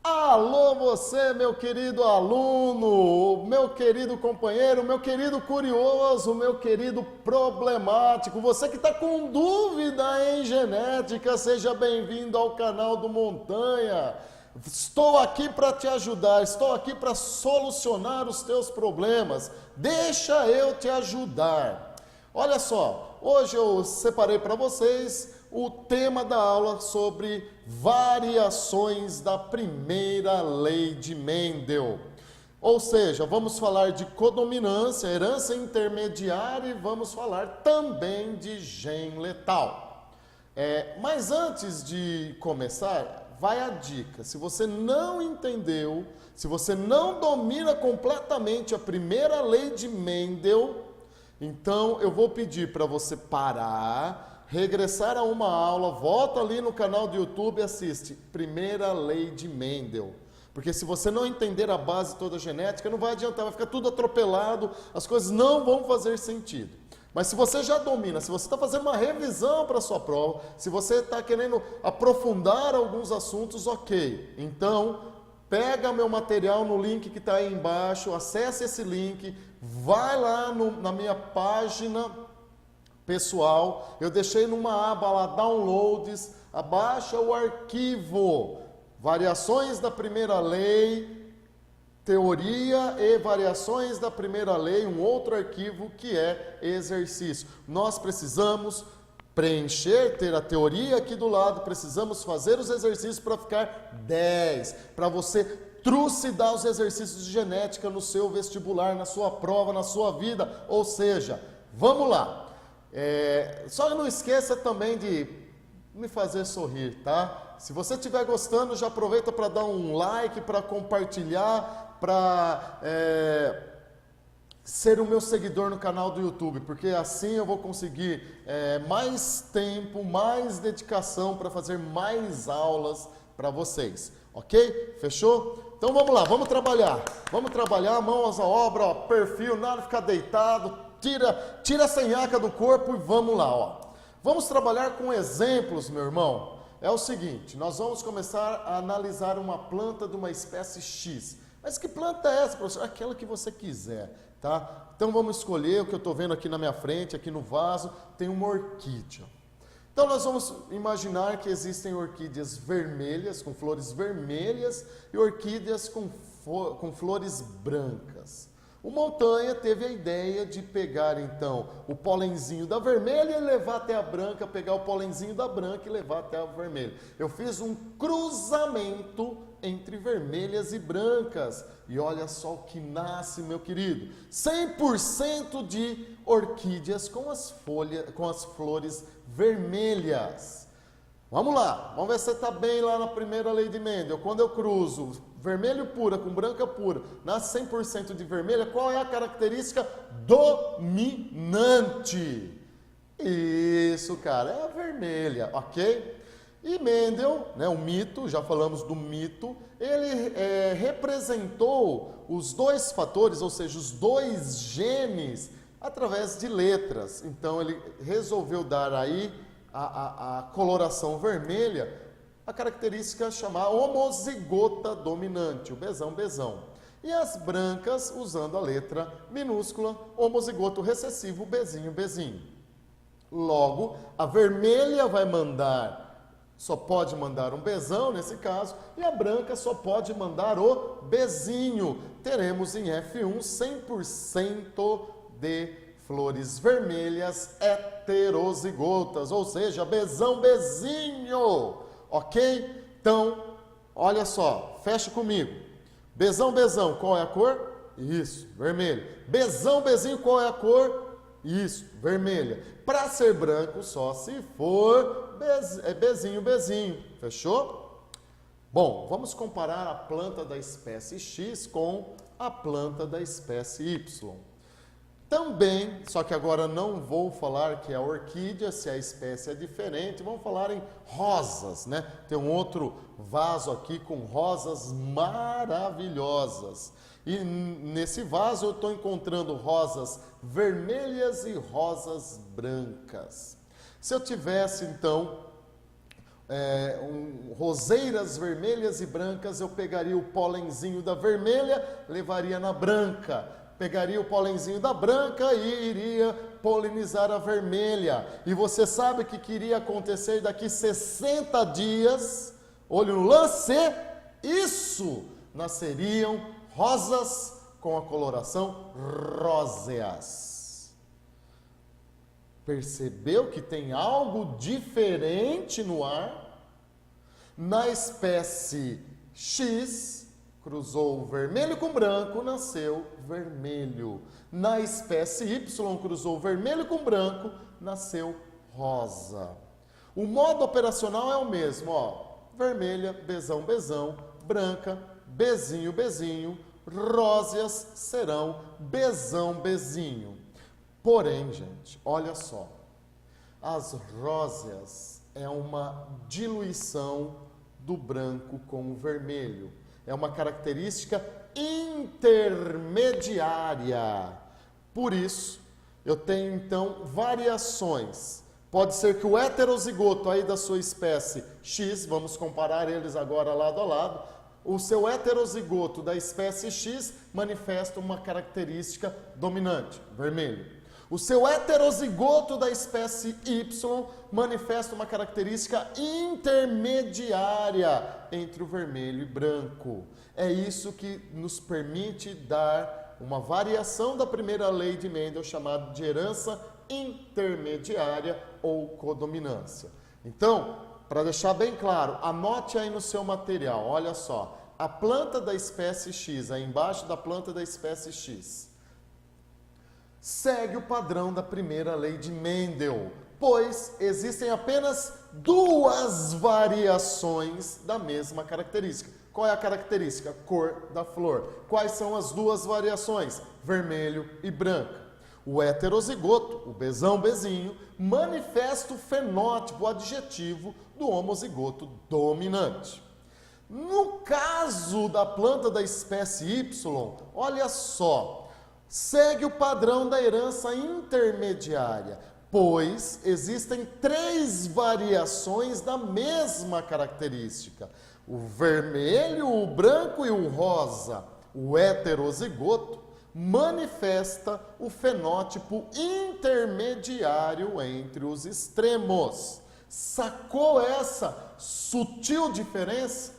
Alô você, meu querido aluno, meu querido companheiro, meu querido curioso, meu querido problemático, você que está com dúvida em genética, seja bem-vindo ao canal do Montanha. Estou aqui para te ajudar, estou aqui para solucionar os teus problemas. Deixa eu te ajudar. Olha só, hoje eu separei para vocês o tema da aula sobre variações da primeira lei de Mendel. Ou seja, vamos falar de codominância, herança intermediária e vamos falar também de gene letal. Mas antes de começar, vai a dica. Se você não entendeu, se você não domina completamente a primeira lei de Mendel, então eu vou pedir para você parar, regressar a uma aula, volta ali no canal do YouTube e assiste Primeira Lei de Mendel. Porque se você não entender a base toda genética, não vai adiantar, vai ficar tudo atropelado, as coisas não vão fazer sentido. Mas se você já domina, se você está fazendo uma revisão para a sua prova, se você está querendo aprofundar alguns assuntos, ok. Então, pega meu material no link que está aí embaixo, acesse esse link, vai lá na minha página pessoal, eu deixei numa aba lá, downloads, abaixa o arquivo, variações da primeira lei, teoria e variações da primeira lei, um outro arquivo que é exercício. Nós precisamos preencher, ter a teoria aqui do lado, precisamos fazer os exercícios para ficar 10, para você trucidar os exercícios de genética no seu vestibular, na sua prova, na sua vida, ou seja, vamos lá. Só não esqueça também de me fazer sorrir, tá? Se você estiver gostando, já aproveita para dar um like, para compartilhar, para ser o meu seguidor no canal do YouTube, porque assim eu vou conseguir mais tempo, mais dedicação para fazer mais aulas para vocês, ok? Fechou? Então vamos lá, vamos trabalhar, mãos à obra, ó, perfil, nada de ficar deitado, tira essa nhaca do corpo e vamos lá, ó. Vamos trabalhar com exemplos, meu irmão. É o seguinte, nós vamos começar a analisar uma planta de uma espécie X. Mas que planta é essa, professor? Aquela que você quiser, tá? Então vamos escolher o que eu estou vendo aqui na minha frente, aqui no vaso, tem uma orquídea. Então nós vamos imaginar que existem orquídeas vermelhas, com flores vermelhas, e orquídeas com flores brancas. O Montanha teve a ideia de pegar então o polenzinho da vermelha e levar até a branca, pegar o polenzinho da branca e levar até a vermelha. Eu fiz um cruzamento entre vermelhas e brancas. E olha só o que nasce, meu querido. 100% de orquídeas com as flores vermelhas. Vamos lá, vamos ver se você está bem lá na primeira lei de Mendel. Quando eu cruzo vermelho pura com branca pura, nasce 100% de vermelha, qual é a característica dominante? Isso, cara, é a vermelha, ok? E Mendel, né, o mito, já falamos do mito, ele representou os dois fatores, ou seja, os dois genes, através de letras. Então ele resolveu dar aí a coloração vermelha, a característica chamada homozigota dominante, o besão. E as brancas usando a letra minúscula, homozigoto recessivo, bezinho. Logo, a vermelha só pode mandar um besão nesse caso, e a branca só pode mandar o bezinho. Teremos em F1 100% de flores vermelhas heterozigotas, ou seja, bezinho. Ok? Então, olha só, fecha comigo. Bezão, qual é a cor? Isso, vermelho. Bezinho, qual é a cor? Isso, vermelha. Para ser branco, só se for bezinho. Fechou? Bom, vamos comparar a planta da espécie X com a planta da espécie Y. Também, só que agora não vou falar que é a orquídea, se a espécie é diferente, vamos falar em rosas, né? Tem um outro vaso aqui com rosas maravilhosas. E nesse vaso eu estou encontrando rosas vermelhas e rosas brancas. Se eu tivesse, então, roseiras vermelhas e brancas, eu pegaria o pólenzinho da vermelha, levaria na branca. Pegaria o pólenzinho da branca e iria polinizar a vermelha. E você sabe o que iria acontecer daqui 60 dias? Olho no lance, isso! Nasceriam rosas com a coloração róseas. Percebeu que tem algo diferente no ar? Na espécie X, cruzou vermelho com branco, nasceu vermelho. Na espécie Y, cruzou vermelho com branco, nasceu rosa. O modo operacional é o mesmo, ó. Vermelha, bezão, bezão, branca, bezinho, bezinho, róseas serão bezão, bezinho. Porém, gente, olha só, as róseas é uma diluição do branco com o vermelho. É uma característica intermediária. Por isso, eu tenho então variações. Pode ser que o heterozigoto aí da sua espécie X, vamos comparar eles agora lado a lado, o seu heterozigoto da espécie X manifesta uma característica dominante, vermelho. O seu heterozigoto da espécie Y manifesta uma característica intermediária entre o vermelho e branco. É isso que nos permite dar uma variação da primeira lei de Mendel, chamada de herança intermediária ou codominância. Então, para deixar bem claro, anote aí no seu material, olha só, a planta da espécie X, aí embaixo da planta da espécie X, segue o padrão da primeira lei de Mendel, pois existem apenas duas variações da mesma característica. Qual é a característica? Cor da flor. Quais são as duas variações? Vermelho e branco. O heterozigoto, o bezão, bezinho, manifesta o fenótipo, o adjetivo do homozigoto dominante. No caso da planta da espécie Y, olha só, segue o padrão da herança intermediária, pois existem três variações da mesma característica. O vermelho, o branco e o rosa. O heterozigoto manifesta o fenótipo intermediário entre os extremos. Sacou essa sutil diferença?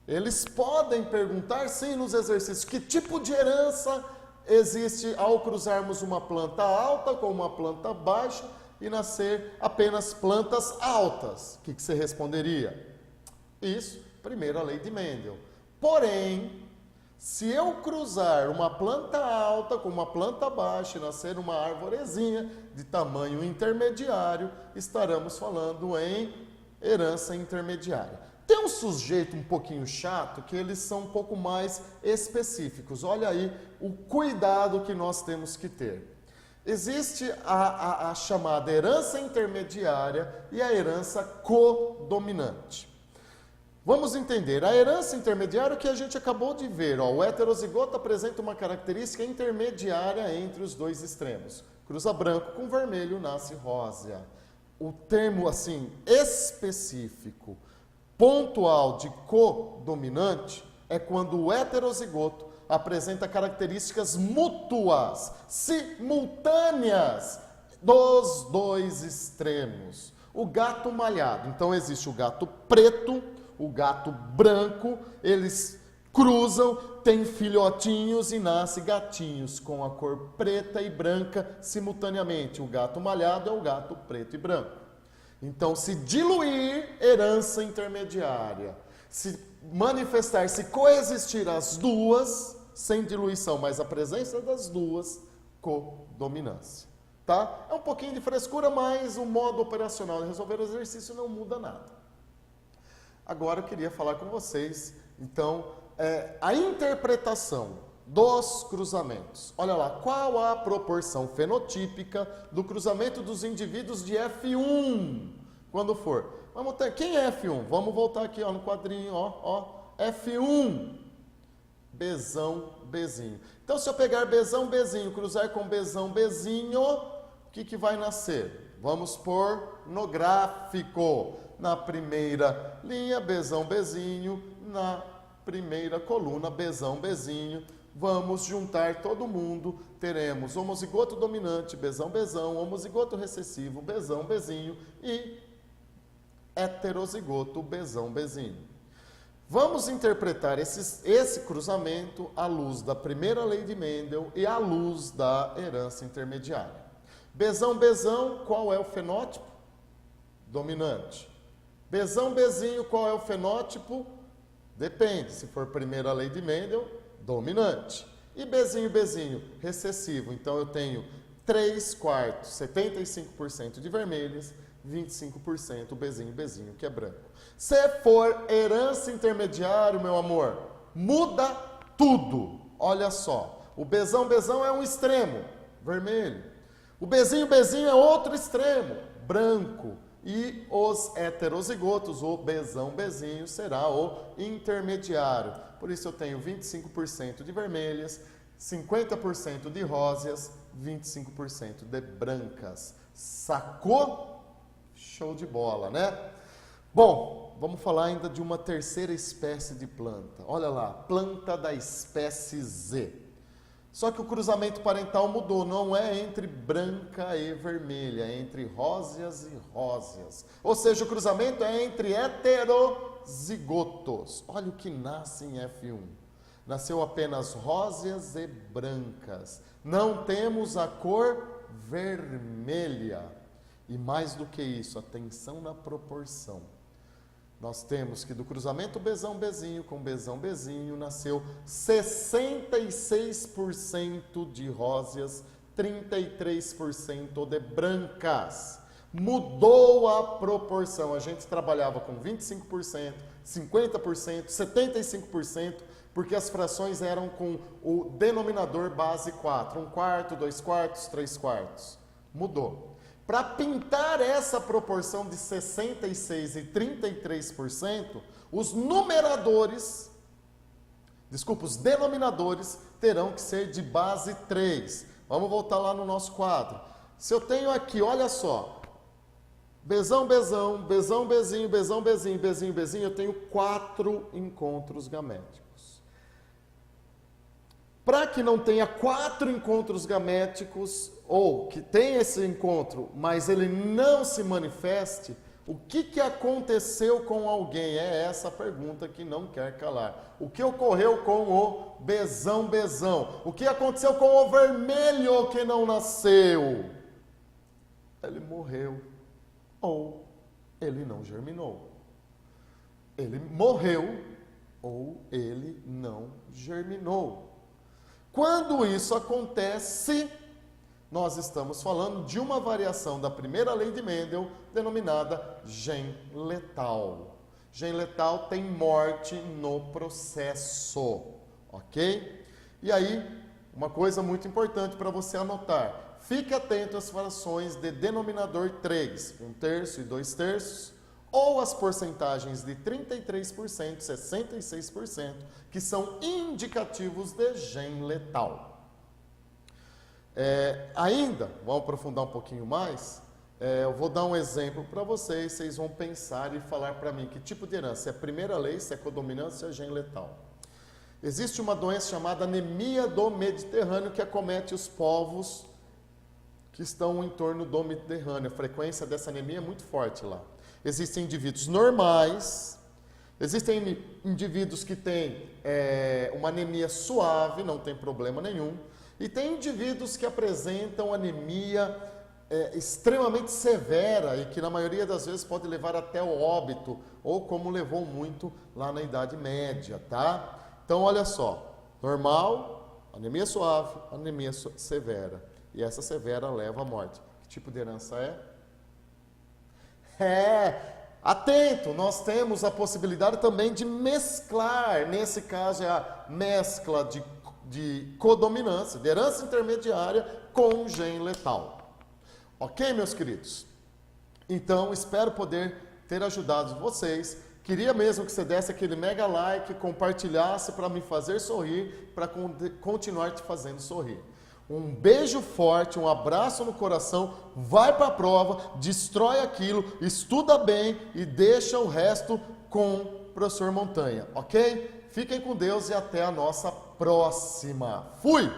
Eles podem perguntar, sim, nos exercícios, que tipo de herança existe ao cruzarmos uma planta alta com uma planta baixa e nascer apenas plantas altas? O que você responderia? Isso, primeira lei de Mendel. Porém, se eu cruzar uma planta alta com uma planta baixa e nascer uma arvorezinha de tamanho intermediário, estaremos falando em herança intermediária. Tem um sujeito um pouquinho chato que eles são um pouco mais específicos. Olha aí o cuidado que nós temos que ter. Existe a chamada herança intermediária e a herança codominante. Vamos entender, a herança intermediária que a gente acabou de ver, ó, o heterozigoto apresenta uma característica intermediária entre os dois extremos. Cruza branco com vermelho, nasce rosa. O termo assim específico, pontual de codominante é quando o heterozigoto apresenta características mútuas, simultâneas dos dois extremos. O gato malhado, então existe o gato preto, o gato branco, eles cruzam, têm filhotinhos e nascem gatinhos com a cor preta e branca simultaneamente. O gato malhado é o gato preto e branco. Então, se diluir, herança intermediária. Se manifestar, se coexistir as duas, sem diluição, mas a presença das duas, codominância. Tá? É um pouquinho de frescura, mas o modo operacional de resolver o exercício não muda nada. Agora eu queria falar com vocês, então, a interpretação dos cruzamentos. Olha lá, qual a proporção fenotípica do cruzamento dos indivíduos de F1? Quando for. Vamos ter, quem é F1? Vamos voltar aqui ó, no quadrinho, ó, F1. Bezão, bezinho. Então, se eu pegar bezão, bezinho, cruzar com bezão, bezinho, o que vai nascer? Vamos pôr no gráfico. na primeira linha, Bzão, Bzinho, na primeira coluna, Bzão, Bzinho. Vamos juntar todo mundo, teremos homozigoto dominante, Bzão, Bzão, homozigoto recessivo, Bzão, Bzinho e heterozigoto, Bzão, Bzinho. Vamos interpretar esse cruzamento à luz da primeira lei de Mendel e à luz da herança intermediária. Bzão, Bzão, qual é o fenótipo? Dominante. Bzão, Bzinho, qual é o fenótipo? Depende, se for primeira lei de Mendel, dominante. E Bzinho, Bzinho, recessivo. Então eu tenho 3/4, 75% de vermelhas, 25% Bzinho, Bzinho, que é branco. Se for herança intermediária, meu amor, muda tudo. Olha só, o Bzão, Bzão é um extremo, vermelho. O Bzinho, Bzinho é outro extremo, branco. E os heterozigotos, o Bzão, Bzinho, será o intermediário. Por isso eu tenho 25% de vermelhas, 50% de róseas, 25% de brancas. Sacou? Show de bola, né? Bom, vamos falar ainda de uma terceira espécie de planta. Olha lá, planta da espécie Z. Só que o cruzamento parental mudou, não é entre branca e vermelha, é entre róseas e róseas. Ou seja, o cruzamento é entre heterozigotos. Olha o que nasce em F1. Nasceu apenas róseas e brancas. Não temos a cor vermelha. E mais do que isso, atenção na proporção. Nós temos que do cruzamento Bzão, Bzinho com Bzão, Bzinho nasceu 66% de róseas, 33% de brancas. Mudou a proporção. A gente trabalhava com 25%, 50%, 75%, porque as frações eram com o denominador base 4. 1/4, 2/4, 3/4. Mudou. Para pintar essa proporção de 66% e 33%, os denominadores terão que ser de base 3. Vamos voltar lá no nosso quadro. Se eu tenho aqui, olha só, Bzão, Bzão, Bzão, Bzinho, Bzão, Bzinho, Bzinho, Bzinho, eu tenho 4 encontros gaméticos. Para que não tenha 4 encontros gaméticos, ou que tenha esse encontro, mas ele não se manifeste, o que aconteceu com alguém? É essa a pergunta que não quer calar. O que ocorreu com o Bzão, Bzão? O que aconteceu com o vermelho que não nasceu? Ele morreu, ou ele não germinou. Ele morreu, ou ele não germinou. Quando isso acontece, nós estamos falando de uma variação da primeira lei de Mendel, denominada gen letal. Gen letal tem morte no processo, ok? E aí, uma coisa muito importante para você anotar. Fique atento às frações de denominador 3, 1/3 e 2/3, ou as porcentagens de 33%, 66%, que são indicativos de gen letal. Ainda, vamos aprofundar um pouquinho mais, eu vou dar um exemplo para vocês vão pensar e falar para mim que tipo de herança, se é primeira lei, se é codominância, se é gen letal. Existe uma doença chamada anemia do Mediterrâneo que acomete os povos que estão em torno do Mediterrâneo. A frequência dessa anemia é muito forte lá. Existem indivíduos normais, existem indivíduos que têm uma anemia suave, não tem problema nenhum, e tem indivíduos que apresentam anemia extremamente severa e que na maioria das vezes pode levar até o óbito, ou como levou muito lá na Idade Média, tá? Então olha só, normal, anemia suave, anemia severa, e essa severa leva à morte. Que tipo de herança atento, nós temos a possibilidade também de mesclar, nesse caso é a mescla de codominância, de herança intermediária com gen letal. Ok, meus queridos? Então, espero poder ter ajudado vocês. Queria mesmo que você desse aquele mega like, compartilhasse para me fazer sorrir, para continuar te fazendo sorrir. Um beijo forte, um abraço no coração, vai para a prova, destrói aquilo, estuda bem e deixa o resto com o professor Montanha, ok? Fiquem com Deus e até a nossa próxima. Fui!